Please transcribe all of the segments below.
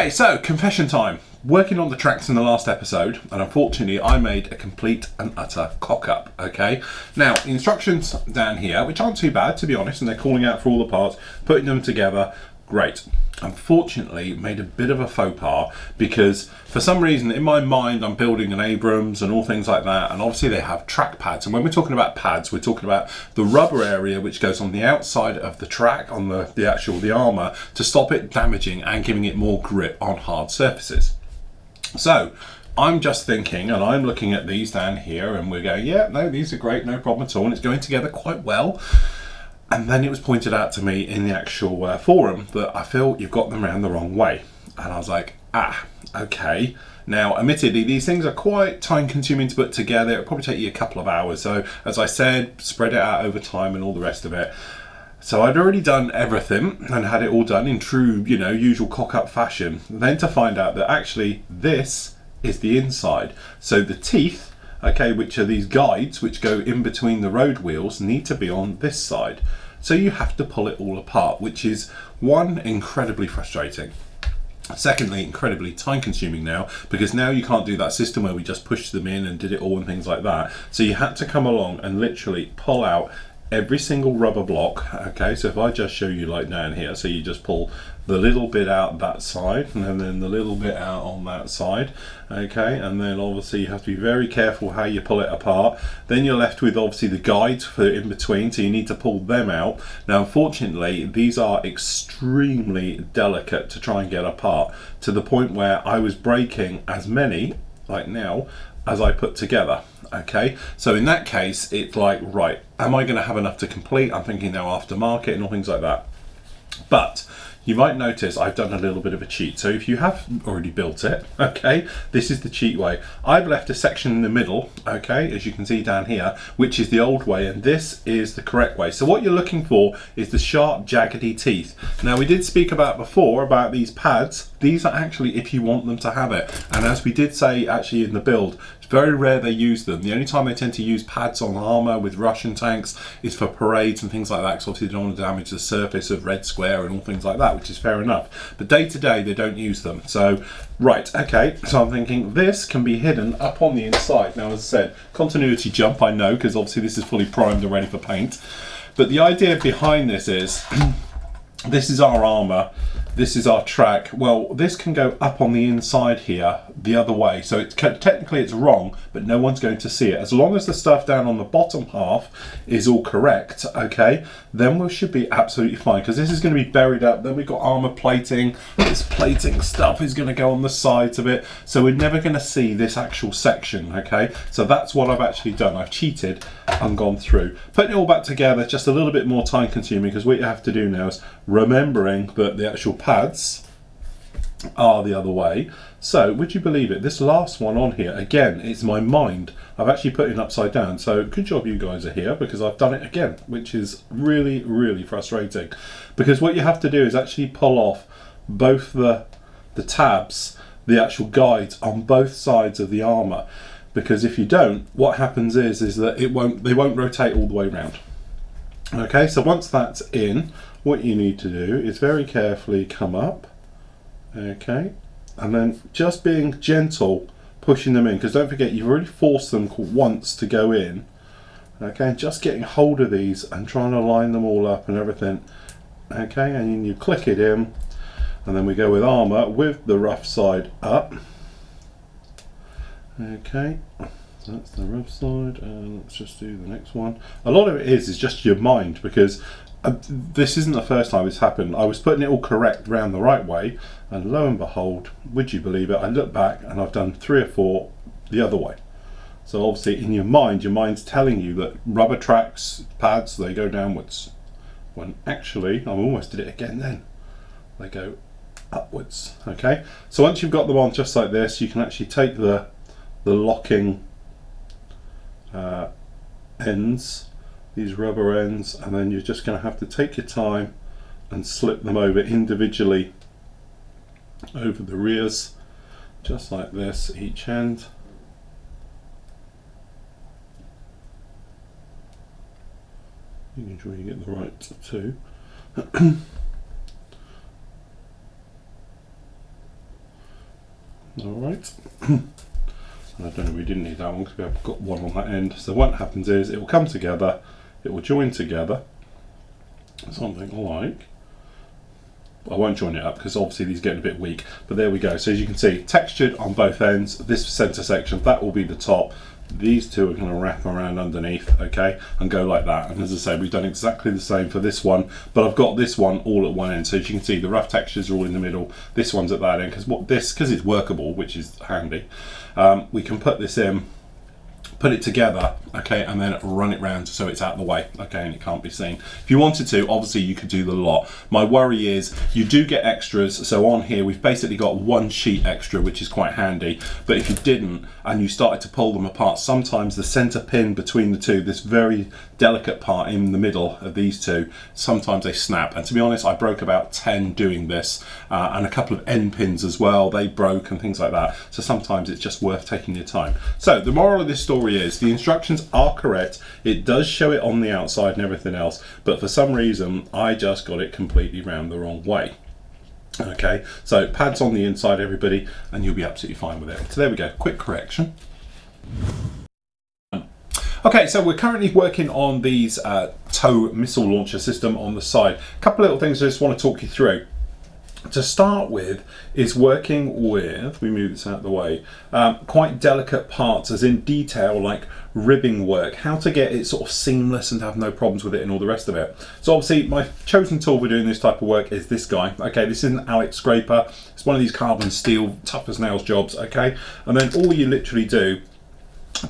Okay, so confession time. Working on the tracks in the last episode, and unfortunately I made a complete and utter cock-up, okay? Now, the instructions down here, which aren't too bad to be honest, and they're calling out for all the parts, putting them together, great. Unfortunately, made a bit of a faux pas because for some reason in my mind I'm building an Abrams and all things like that, and obviously they have track pads, and when we're talking about pads we're talking about the rubber area which goes on the outside of the track, on the armour, to stop it damaging and giving it more grip on hard surfaces. So I'm just thinking, and I'm looking at these down here and we're going, yeah, no, these are great, no problem at all, and it's going together quite well. And then it was pointed out to me in the actual forum that I feel you've got them around the wrong way. And I was like, okay. Now, admittedly, these things are quite time consuming to put together. It'll probably take you a couple of hours. So, as I said, spread it out over time and all the rest of it. So I'd already done everything and had it all done in true, usual cock-up fashion. Then to find out that actually this is the inside. So the teeth, okay, which are these guides which go in between the road wheels, need to be on this side. So you have to pull it all apart, which is, one, incredibly frustrating. Secondly, incredibly time consuming now, because now you can't do that system where we just pushed them in and did it all and things like that. So you had to come along and literally pull out every single rubber block. Okay, so if I just show you like down here, so you just pull the little bit out that side and then the little bit out on that side, okay, and then obviously you have to be very careful how you pull it apart. Then you're left with obviously the guides for in between, so you need to pull them out. Now unfortunately these are extremely delicate to try and get apart, to the point where I was breaking as many, like now, as I put together. Okay, so in that case it's like, right, am I going to have enough to complete? I'm thinking now aftermarket and all things like that. But you might notice I've done a little bit of a cheat. So if you have already built it, okay, this is the cheat way. I've left a section in the middle, okay, as you can see down here, which is the old way, and this is the correct way. So what you're looking for is the sharp, jaggedy teeth. Now we did speak about before about these pads. These are actually if you want them to have it. And as we did say actually in the build, it's very rare they use them. The only time they tend to use pads on armour with Russian tanks is for parades and things like that, because obviously they don't want to damage the surface of Red Square and all things like that, which is fair enough. But day to day they don't use them. So, right, okay, so I'm thinking this can be hidden up on the inside. Now as I said, continuity jump, I know, because obviously this is fully primed and ready for paint. But the idea behind this is, this is our armour, this is our track. Well, this can go up on the inside here the other way, so technically it's wrong, but no one's going to see it. As long as the stuff down on the bottom half is all correct, okay, then we should be absolutely fine, because this is going to be buried up. Then we've got armour plating. This plating stuff is going to go on the sides of it, so we're never going to see this actual section, okay. So that's what I've actually done. I've cheated and gone through. Putting it all back together, just a little bit more time consuming, because what you have to do now is remembering that the actual pads are the other way. So would you believe it, this last one on here, again, it's my mind. I've actually put it upside down, so good job you guys are here, because I've done it again, which is really, really frustrating. Because what you have to do is actually pull off both the tabs, the actual guides on both sides of the armour. Because if you don't, what happens is that they won't rotate all the way around. Okay, so once that's in, what you need to do is very carefully come up, okay, and then just being gentle, pushing them in, because don't forget you've already forced them once to go in, okay, and just getting hold of these and trying to line them all up and everything, okay, and then you click it in, and then we go with armour with the rough side up, okay. So that's the rough side, and let's just do the next one. A lot of it is just your mind, because this isn't the first time it's happened. I was putting it all correct round the right way, and lo and behold, would you believe it, I look back and I've done 3 or 4 the other way. So obviously in your mind's telling you that rubber tracks, pads, they go downwards, when actually I almost did it again then. They go upwards, okay. So once you've got them on just like this, you can actually take the locking ends, these rubber ends, and then you're just going to have to take your time and slip them over individually over the rears, just like this, each end. Making sure you get the right two. All right. And I don't know, we didn't need that one because we have got one on that end. So what happens is it will come together, it will join together, something like, I won't join it up because obviously these are getting a bit weak, but there we go. So as you can see, textured on both ends. This center section, that will be the top. These two are going to wrap around underneath, okay, and go like that. And as I say, we've done exactly the same for this one, but I've got this one all at one end. So as you can see, the rough textures are all in the middle. This one's at that end because it's workable, which is handy. We can put this in, put it together, okay, and then run it round so it's out of the way, okay, and it can't be seen. If you wanted to, obviously you could do the lot. My worry is you do get extras. So on here we've basically got one sheet extra, which is quite handy, but if you didn't and you started to pull them apart, sometimes the center pin between the two, this very delicate part in the middle of these two, sometimes they snap. And to be honest, I broke about 10 doing this, and a couple of end pins as well, they broke and things like that. So sometimes it's just worth taking your time. So the moral of this story is the instructions are correct. It does show it on the outside and everything else, but for some reason I just got it completely round the wrong way. Okay, so pads on the inside, everybody, and you'll be absolutely fine with it. So there we go, quick correction. Okay, so we're currently working on these tow missile launcher system on the side. A couple of little things I just want to talk you through. To start with is working with, we move this out of the way, quite delicate parts, as in detail like ribbing work, how to get it sort of seamless and have no problems with it and all the rest of it. So obviously my chosen tool for doing this type of work is this guy. Okay, this is an Alex scraper. It's one of these carbon steel, tough as nails jobs, okay? And then all you literally do,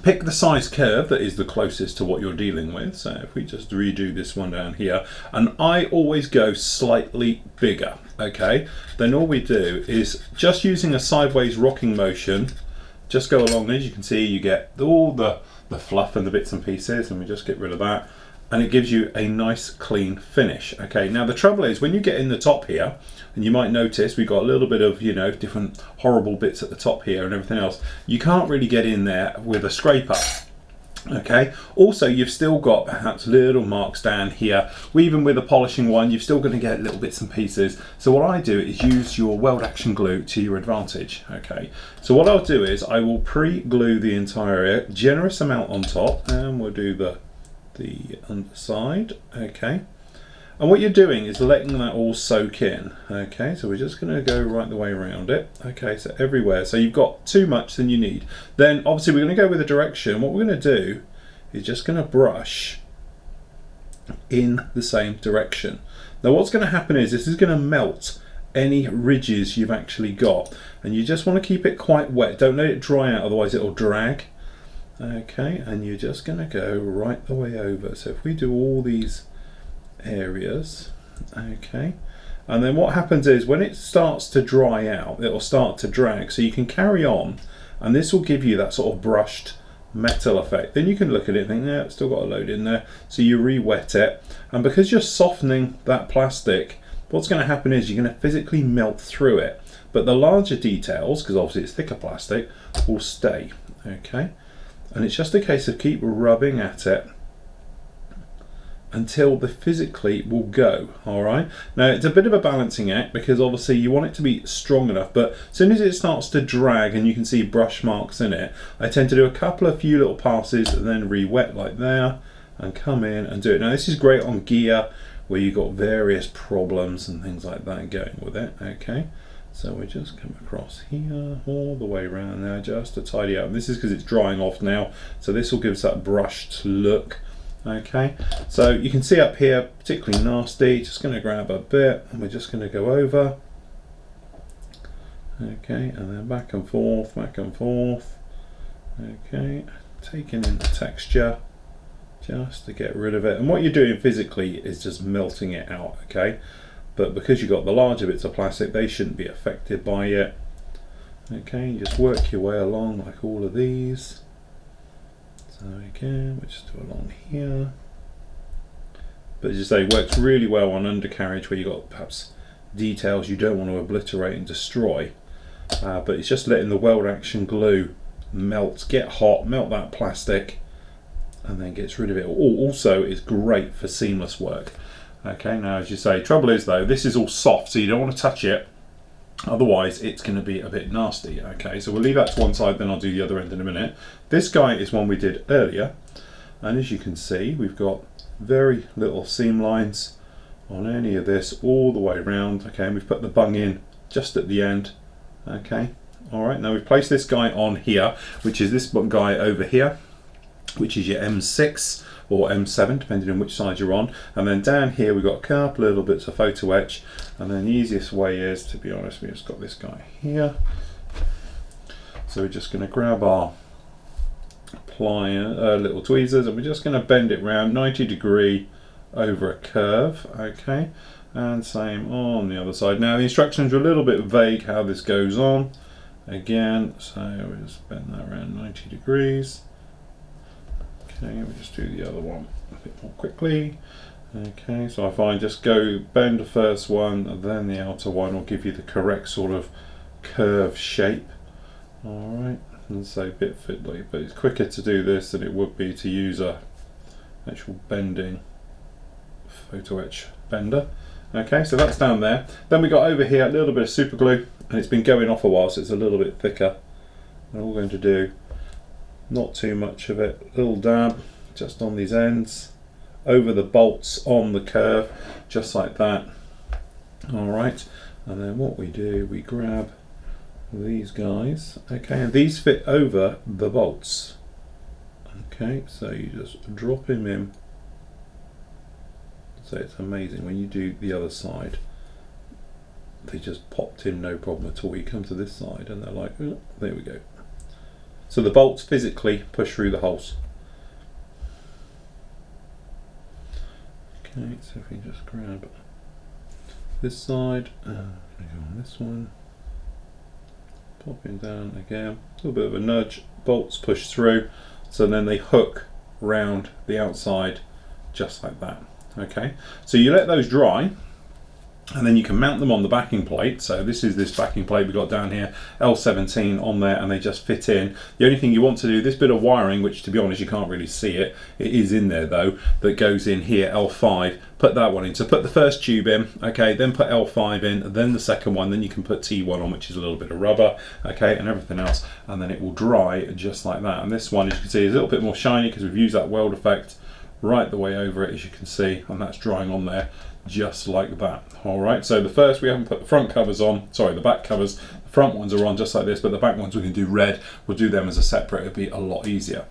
pick the size curve that is the closest to what you're dealing with. So if we just redo this one down here, and I always go slightly bigger, okay? Then all we do is just using a sideways rocking motion, just go along. As you can see, you get all the fluff and the bits and pieces, and we just get rid of that. And it gives you a nice clean finish. Okay, now the trouble is when you get in the top here, and you might notice we've got a little bit of, you know, different horrible bits at the top here and everything else. You can't really get in there with a scraper. Okay, also you've still got perhaps little marks down here. Even with a polishing one, you're still going to get little bits and pieces. So what I do is use your weld action glue to your advantage. Okay, so what I'll do is I will pre-glue the entire area, generous amount on top, and we'll do the underside. Okay, and what you're doing is letting that all soak in. Okay, so we're just going to go right the way around it. Okay, so everywhere. So you've got too much than you need. Then obviously we're going to go with a direction. What we're going to do is just going to brush in the same direction. Now what's going to happen is this is going to melt any ridges you've actually got, and you just want to keep it quite wet. Don't let it dry out, otherwise it'll drag. Okay, and you're just going to go right the way over. So if we do all these areas, okay, and then what happens is when it starts to dry out, it'll start to drag, so you can carry on, and this will give you that sort of brushed metal effect. Then you can look at it and think, yeah, it's still got a load in there, so you re-wet it, and because you're softening that plastic, what's going to happen is you're going to physically melt through it, but the larger details, because obviously it's thicker plastic, will stay. Okay, and it's just a case of keep rubbing at it until the physically will go. All right, now it's a bit of a balancing act because obviously you want it to be strong enough, but as soon as it starts to drag and you can see brush marks in it, I tend to do a couple of few little passes and then re-wet like there and come in and do it. Now this is great on gear where you've got various problems and things like that going with it. Okay, so we just come across here all the way around now just to tidy up. And this is because it's drying off now, so this will give us that brushed look. Okay, so you can see up here, particularly nasty, just going to grab a bit and we're just going to go over. Okay, and then back and forth, back and forth. Okay, taking in the texture just to get rid of it. And what you're doing physically is just melting it out, okay? But because you've got the larger bits of plastic, they shouldn't be affected by it. Okay, you just work your way along like all of these. So again, we'll just do along here. But as you say, it works really well on undercarriage where you've got perhaps details you don't want to obliterate and destroy. But it's just letting the weld action glue melt, get hot, melt that plastic, and then gets rid of it. Also, it's great for seamless work. Okay, now as you say, trouble is though, this is all soft, so you don't want to touch it Otherwise, it's going to be a bit nasty. Okay, so we'll leave that to one side, then I'll do the other end in a minute. This guy is one we did earlier, and as you can see, we've got very little seam lines on any of this all the way around. Okay, and we've put the bung in just at the end. Okay, all right, now we've placed this guy on here, which is this guy over here, which is your M6 or M7, depending on which side you're on. And then down here we've got a couple little bits of photo etch, and then the easiest way is, to be honest, we've just got this guy here. So we're just going to grab our plier, little tweezers, and we're just going to bend it round 90 degree over a curve. Okay, and same on the other side. Now the instructions are a little bit vague how this goes on again, so we'll just bend that around 90 degrees. Okay, we'll just do the other one a bit more quickly. Okay, so I find just go bend the first one and then the outer one will give you the correct sort of curve shape. Alright, and so a bit fiddly, but it's quicker to do this than it would be to use a actual bending photo etch bender. Okay, so that's down there. Then we got over here a little bit of super glue, and it's been going off a while, so it's a little bit thicker. And all we're going to do, not too much of it, little dab just on these ends over the bolts on the curve, just like that. All right, and then what we do, we grab these guys. Okay, and these fit over the bolts. Okay, so you just drop him in. So it's amazing when you do the other side, they just popped in no problem at all. You come to this side and they're like, oh, there we go. So the bolts physically push through the holes. Okay, so if we just grab this side, go on this one, popping down again, a little bit of a nudge, bolts push through, so then they hook round the outside just like that. Okay, so you let those dry, and then you can mount them on the backing plate. So this is this backing plate we got down here, L17 on there, and they just fit in. The only thing you want to do, this bit of wiring, which to be honest you can't really see it, it is in there though, that goes in here, L5, put that one in. So put the first tube in, okay, then put L5 in, then the second one, then you can put T1 on, which is a little bit of rubber, okay, and everything else, and then it will dry just like that. And this one, as you can see, is a little bit more shiny because we've used that weld effect right the way over it, as you can see, and that's drying on there just like that. All right, so the first, we haven't put the front covers on, sorry, the back covers. The front ones are on just like this, but the back ones we can do red. We'll do them as a separate, it'll be a lot easier.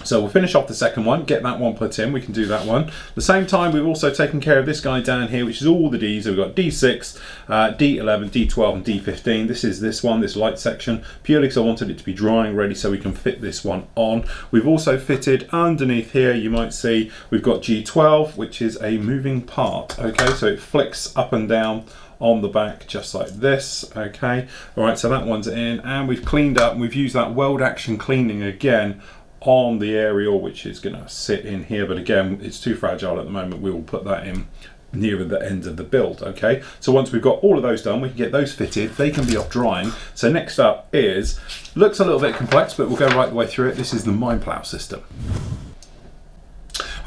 So we'll finish off the second one, get that one put in, we can do that one. At the same time, we've also taken care of this guy down here, which is all the Ds. So we've got D6, D11, D12 and D15. This is this one, this light section, purely because I wanted it to be drying ready so we can fit this one on. We've also fitted underneath here, you might see, we've got G12, which is a moving part. Okay, so it flicks up and down on the back just like this. Okay, all right, so that one's in, and we've cleaned up, and we've used that weld action cleaning again on the aerial, which is going to sit in here, but again it's too fragile at the moment. We will put that in nearer the end of the build. Okay, so once we've got all of those done, we can get those fitted, they can be off drying. So next up is, looks a little bit complex, but we'll go right the way through it. This is the mine plow system.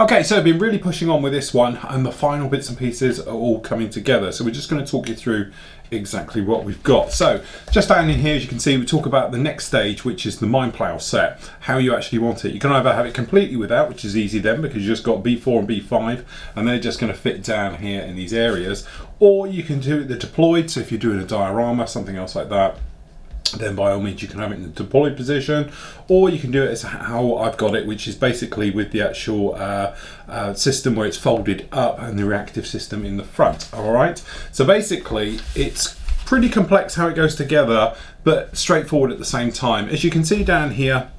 Okay, so I've been really pushing on with this one, and the final bits and pieces are all coming together. So we're just going to talk you through exactly what we've got. So just down in here, as you can see, we talk about the next stage, which is the mine plow set, how you actually want it. You can either have it completely without, which is easy then, because you just got B4 and B5, and they're just going to fit down here in these areas, or you can do the deployed. So if you're doing a diorama, something else like that, then by all means you can have it in the deployed position, or you can do it as how I've got it, which is basically with the actual system where it's folded up and the reactive system in the front. All right, so basically it's pretty complex how it goes together, but straightforward at the same time. As you can see down here,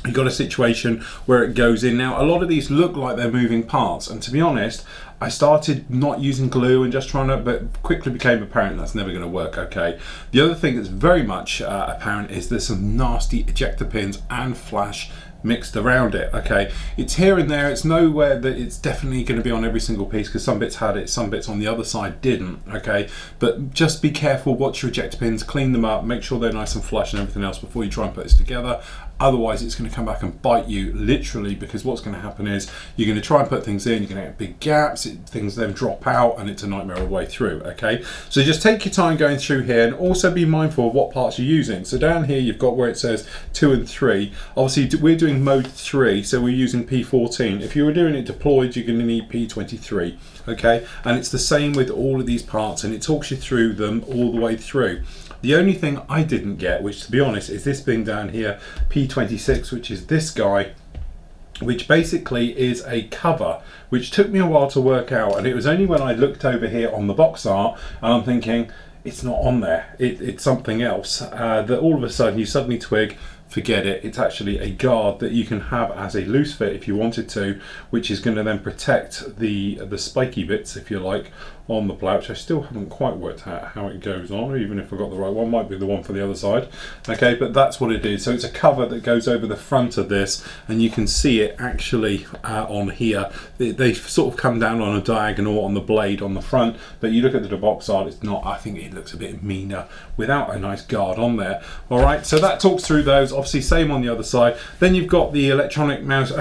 you've got a situation where it goes in. Now a lot of these look like they're moving parts, and to be honest, I started not using glue and just trying to, but quickly became apparent that's never going to work. Okay, the other thing that's very much apparent is there's some nasty ejector pins and flash mixed around it. Okay, it's here and there, it's nowhere that it's definitely going to be on every single piece, because some bits had it, some bits on the other side didn't. Okay, but just be careful, watch your ejector pins, clean them up, make sure they're nice and flush and everything else before you try and put this together. Otherwise it's going to come back and bite you, literally, because what's going to happen is you're going to try and put things in, you're going to get big gaps, things then drop out, and it's a nightmare all the way through. Okay, so just take your time going through here, and also be mindful of what parts you're using. So down here you've got where it says 2 and 3. Obviously we're doing mode 3, so we're using P14. If you were doing it deployed, you're going to need P23. Okay, and it's the same with all of these parts, and it talks you through them all the way through. The only thing I didn't get, which to be honest is this being down here, P26, which is this guy, which basically is a cover, which took me a while to work out, and it was only when I looked over here on the box art and I'm thinking, it's not on there, it's something else, that all of a sudden you suddenly twig, forget it, it's actually a guard that you can have as a loose fit if you wanted to, which is going to then protect the spiky bits, if you like, on the plow, which I still haven't quite worked out how it goes on, or even if I got the right one, might be the one for the other side. Okay, but that's what it is. So it's a cover that goes over the front of this, and you can see it actually on here. They sort of come down on a diagonal on the blade on the front, but you look at the box art, it's not. I think it looks a bit meaner without a nice guard on there. All right, so that talks through those. Obviously same on the other side. Then you've got the electronic mouse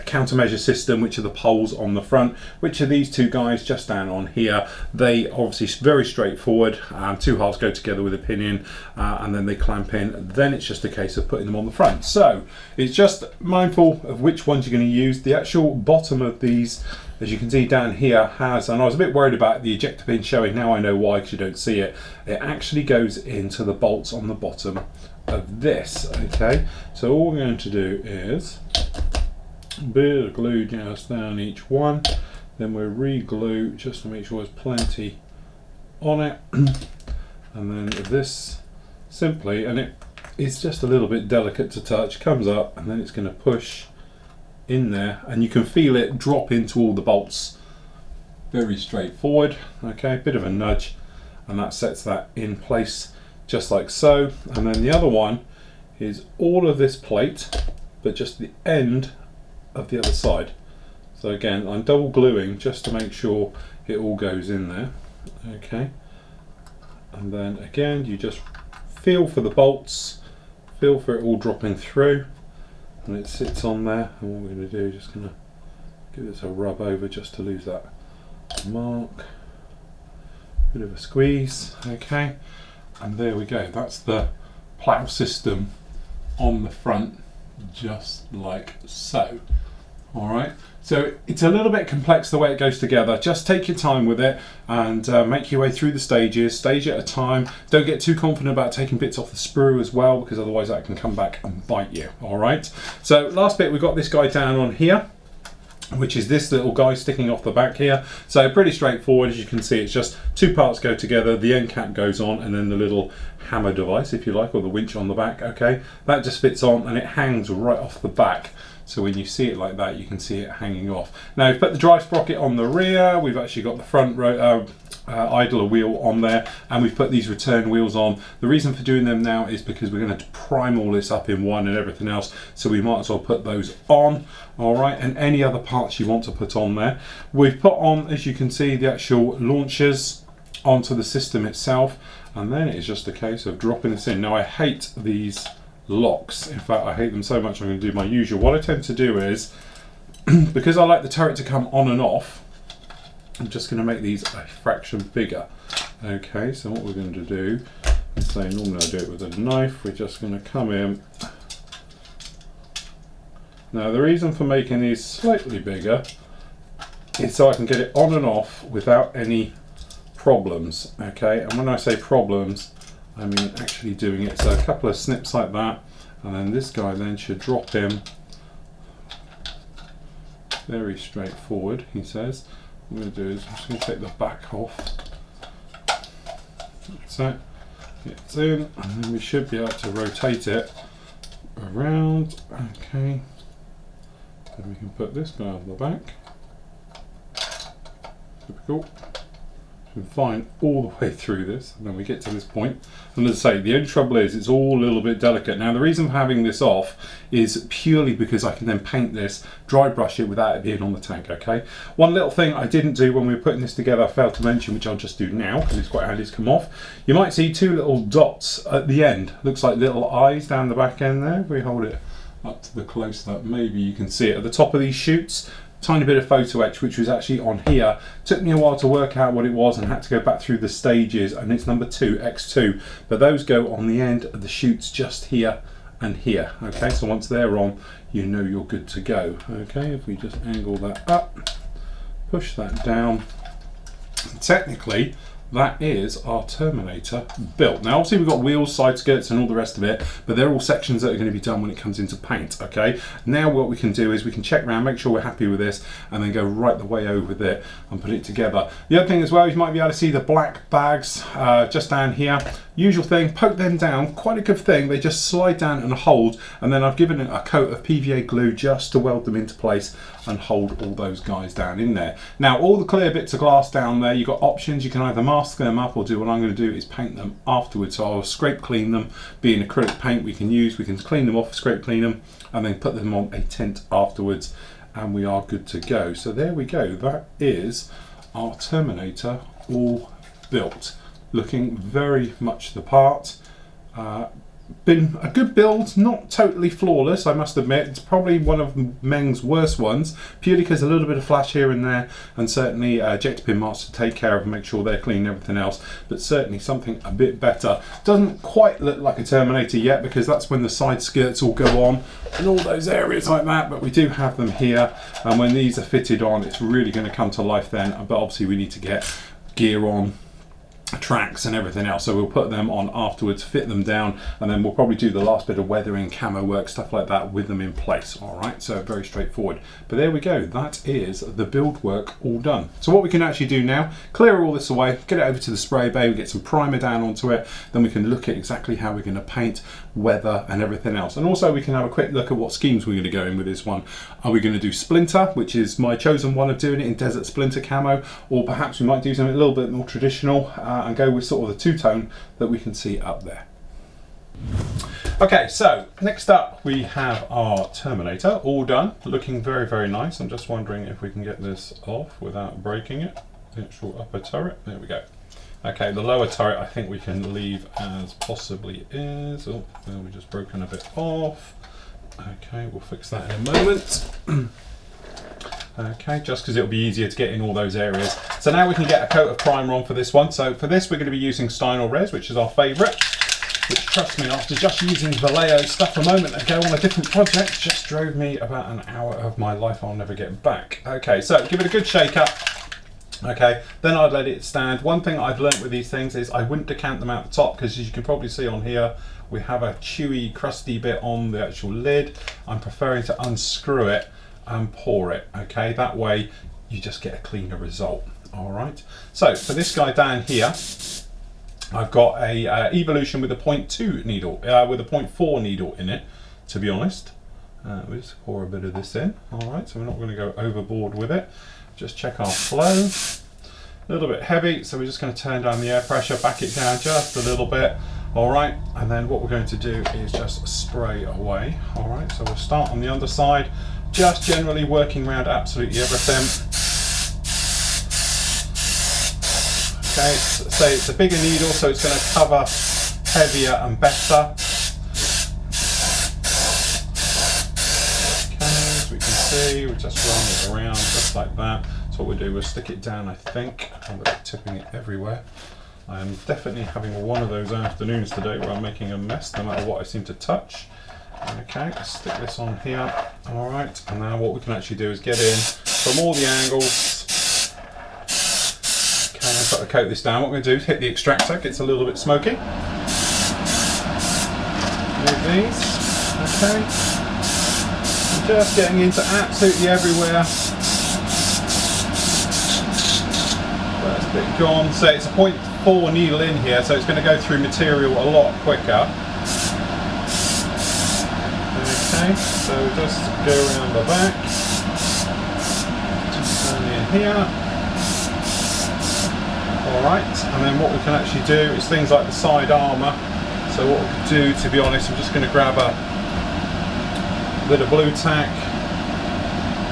countermeasure system, which are the poles on the front, which are these two guys just down on here. They obviously very straightforward, 2 halves go together with a pin in, and then they clamp in. Then it's just a case of putting them on the front. So it's just mindful of which ones you're going to use. The actual bottom of these, as you can see down here, has, and I was a bit worried about the ejector pin showing, now I know why, because you don't see it. It actually goes into the bolts on the bottom of this. Okay, so all we're going to do is bit of glue just down each one, then we'll re-glue just to make sure there's plenty on it, and then this simply, and it's just a little bit delicate to touch, comes up, and then it's going to push in there, and you can feel it drop into all the bolts. Very straightforward. Okay, bit of a nudge, and that sets that in place just like so. And then the other one is all of this plate, but just the end of the other side. So again, I'm double gluing just to make sure it all goes in there. Okay, and then again you just feel for the bolts, feel for it all dropping through, and it sits on there. And what we're going to do, just going to give this a rub over just to lose that mark, bit of a squeeze. Okay, and there we go, that's the plow system on the front, just like so. All right, so it's a little bit complex the way it goes together. Just take your time with it and make your way through the stages, stage at a time. Don't get too confident about taking bits off the sprue as well, because otherwise that can come back and bite you. All right, so last bit, we've got this guy down on here, which is this little guy sticking off the back here. So pretty straightforward, as you can see, it's just 2 parts go together, the end cap goes on, and then the little hammer device, if you like, or the winch on the back. Okay, that just fits on, and it hangs right off the back. So when you see it like that, you can see it hanging off. Now we've put the drive sprocket on the rear, we've actually got the front idler wheel on there, and we've put these return wheels on. The reason for doing them now is because we're going to prime all this up in one and everything else, so we might as well put those on. All right, and any other parts you want to put on there. We've put on, as you can see, the actual launchers onto the system itself, and then it's just a case of dropping this in. Now I hate these locks, in fact I hate them so much I'm going to do my usual. What I tend to do is, because I like the turret to come on and off, I'm just going to make these a fraction bigger. Okay, so what we're going to do is, say normally I do it with a knife, we're just going to come in. Now the reason for making these slightly bigger is so I can get it on and off without any problems. Okay, and when I say problems, I mean actually doing it. So a couple of snips like that, and then this guy then should drop in. Very straightforward, he says. What I'm going to do is I'm just going to take the back off. So it's in, and then we should be able to rotate it around. Okay, then we can put this guy on the back. Typical. Fine all the way through this, and then we get to this point. And as I say, the only trouble is it's all a little bit delicate. Now the reason for having this off is purely because I can then paint this, dry brush it without it being on the tank. Okay, one little thing I didn't do when we were putting this together, I failed to mention, which I'll just do now because it's quite handy to come off. You might see two little dots at the end, looks like little eyes down the back end there. If we hold it up to the close up, maybe you can see it at the top of these shoots. Tiny bit of photo etch which was actually on here. Took me a while to work out what it was and had to go back through the stages, and it's number 2, X2, but those go on the end of the shoots just here and here. Okay, so once they're on, you know you're good to go. Okay, if we just angle that up, push that down, technically that is our Terminator built. Now obviously we've got wheels, side skirts and all the rest of it, but they're all sections that are going to be done when it comes into paint. Okay, now what we can do is we can check around, make sure we're happy with this, and then go right the way over there and put it together. The other thing as well, you might be able to see the black bags just down here. Usual thing, poke them down, quite a good thing, they just slide down and hold, and then I've given it a coat of PVA glue just to weld them into place and hold all those guys down in there. Now all the clear bits of glass down there, you've got options, you can either mask them up or do what I'm going to do is paint them afterwards. So I'll scrape clean them, being acrylic paint we can clean them off, scrape clean them, and then put them on a tint afterwards, and we are good to go. So there we go, that is our Terminator all built, looking very much the part. Been a good build, not totally flawless, I must admit. It's probably one of Meng's worst ones, purely because a little bit of flash here and there, and certainly ejector pin marks to take care of and make sure they're clean and everything else, but certainly something a bit better. Doesn't quite look like a Terminator yet, because that's when the side skirts all go on and all those areas like that, but we do have them here, and when these are fitted on, it's really going to come to life then. But obviously we need to get gear on, tracks and everything else, so we'll put them on afterwards, fit them down, and then we'll probably do the last bit of weathering, camo work, stuff like that with them in place. All right, so very straightforward. But there we go, that is the build work all done. So what we can actually do now, clear all this away, get it over to the spray bay, we get some primer down onto it, then we can look at exactly how we're going to paint, weather and everything else. And also we can have a quick look at what schemes we're going to go in with this one. Are we going to do Splinter, which is my chosen one of doing it in Desert Splinter camo, or perhaps we might do something a little bit more traditional and go with sort of the two-tone that we can see up there. Okay, so next up we have our Terminator all done, looking very, very nice. I'm just wondering if we can get this off without breaking it. The actual upper turret, there we go. Okay, the lower turret I think we can leave as possibly is. Oh, well, we've just broken a bit off. Okay, we'll fix that in a moment. Okay, just because it'll be easier to get in all those areas. So now we can get a coat of primer on for this one. So for this we're going to be using Stynol Res, which is our favourite, which, trust me, after just using Vallejo stuff a moment ago on a different project, just drove me about an hour of my life I'll never get back. Okay, so give it a good shake up. Okay, then I'd let it stand. One thing I've learnt with these things is I wouldn't decant them out the top, because as you can probably see on here, we have a chewy, crusty bit on the actual lid. I'm preferring to unscrew it and pour it. Okay, that way you just get a cleaner result. All right, so for this guy down here, I've got a Evolution with a 0.2 needle, with a 0.4 needle in it, to be honest. We'll just pour a bit of this in. All right, so we're not going to go overboard with it. Just check our flow. A little bit heavy, so we're just going to turn down the air pressure, back it down just a little bit. All right, and then what we're going to do is just spray away. All right, so we'll start on the underside, just generally working around absolutely everything. Okay, so it's a bigger needle, so it's going to cover heavier and better. Okay, as we can see, we're just rolling it around just like that. So what we'll do, we'll stick it down, I think. I'm tipping it everywhere. I am definitely having one of those afternoons today where I'm making a mess no matter what I seem to touch. Okay, let's stick this on here. All right, and now what we can actually do is get in from all the angles. Okay, I've got to coat this down. What we're going to do is hit the extractor, gets a little bit smoky. Move these. Okay. I'm just getting into absolutely everywhere. First bit gone. So it's a 0.4 needle in here, so it's going to go through material a lot quicker. Okay, so just go around the back, just down in here. Alright, and then what we can actually do is things like the side armour. So what we can do, to be honest, I'm just going to grab a bit of blue tack,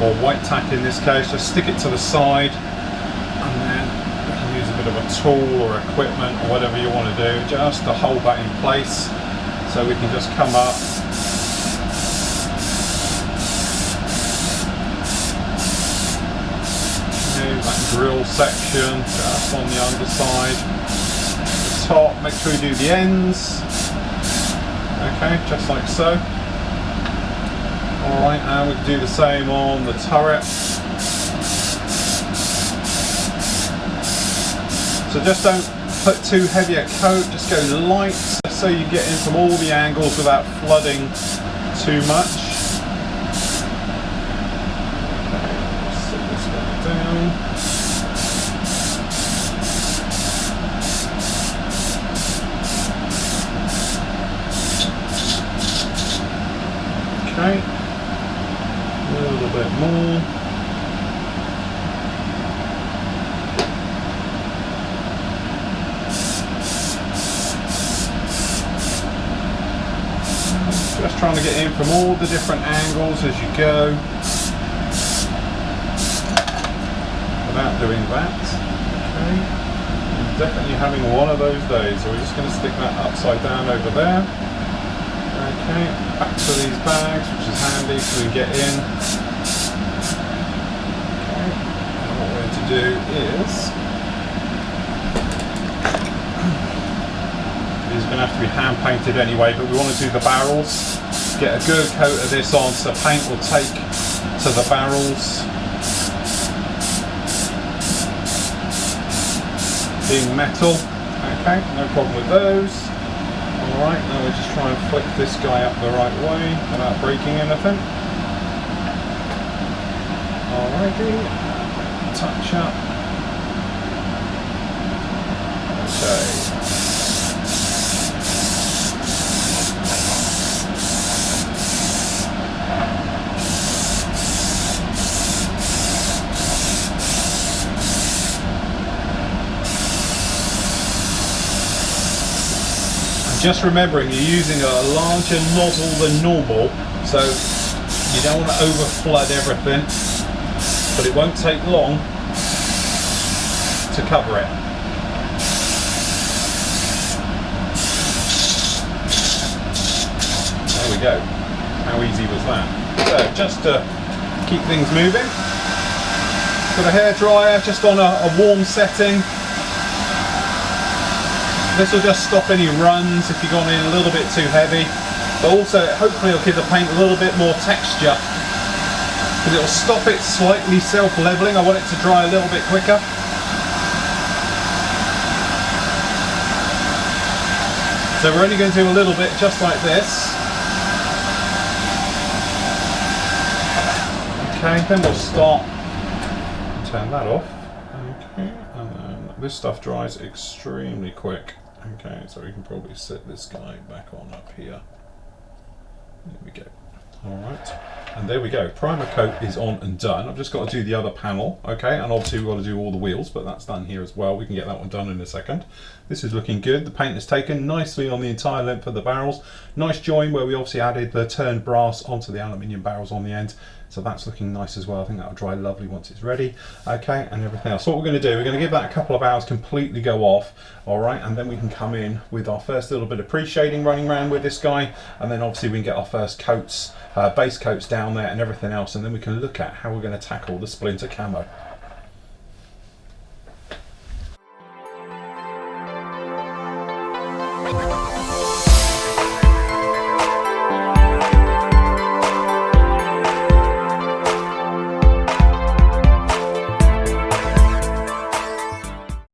or white tack in this case, just stick it to the side, and then we can use a bit of a tool or equipment or whatever you want to do just to hold that in place. So we can just come up, that grill section just on the underside, the top, make sure you do the ends, okay, just like so. Alright, and we can do the same on the turret. So just don't put too heavy a coat, just go light, just so you get in from all the angles without flooding too much. Down. Okay, a little bit more. Just trying to get in from all the different angles as you go. Without doing that. Okay, I'm definitely having one of those days, so we're just going to stick that upside down over there. Okay, back to these bags, which is handy so we can get in. Okay, and what we're going to do is these are going to have to be hand painted anyway, but we want to do the barrels. Get a good coat of this on so paint will take to the barrels. Being metal, okay, no problem with those. Alright, now we just try and flick this guy up the right way without breaking anything. Alrighty, touch up. Okay. Just remembering you're using a larger nozzle than normal, so you don't want to over flood everything, but it won't take long to cover it. There we go. How easy was that? So just to keep things moving, got a hairdryer just on a warm setting. This will just stop any runs if you've gone in a little bit too heavy, but also hopefully it'll give the paint a little bit more texture, because it'll stop it slightly self-leveling. I want it to dry a little bit quicker. So we're only going to do a little bit just like this. Okay, then we'll stop, turn that off. Okay, and then this stuff dries extremely quick. Okay, so we can probably set this guy back on up here. There we go. Alright, and there we go. Primer coat is on and done. I've just got to do the other panel, okay, and obviously we've got to do all the wheels, but that's done here as well. We can get that one done in a second. This is looking good. The paint is taken nicely on the entire length of the barrels. Nice join where we obviously added the turned brass onto the aluminium barrels on the end. So that's looking nice as well. I think that'll dry lovely once it's ready. Okay, and everything else. So what we're going to do, we're going to give that a couple of hours completely go off, all right, and then we can come in with our first little bit of pre-shading running around with this guy, and then obviously we can get our first coats, base coats down there and everything else, and then we can look at how we're going to tackle the splinter camo.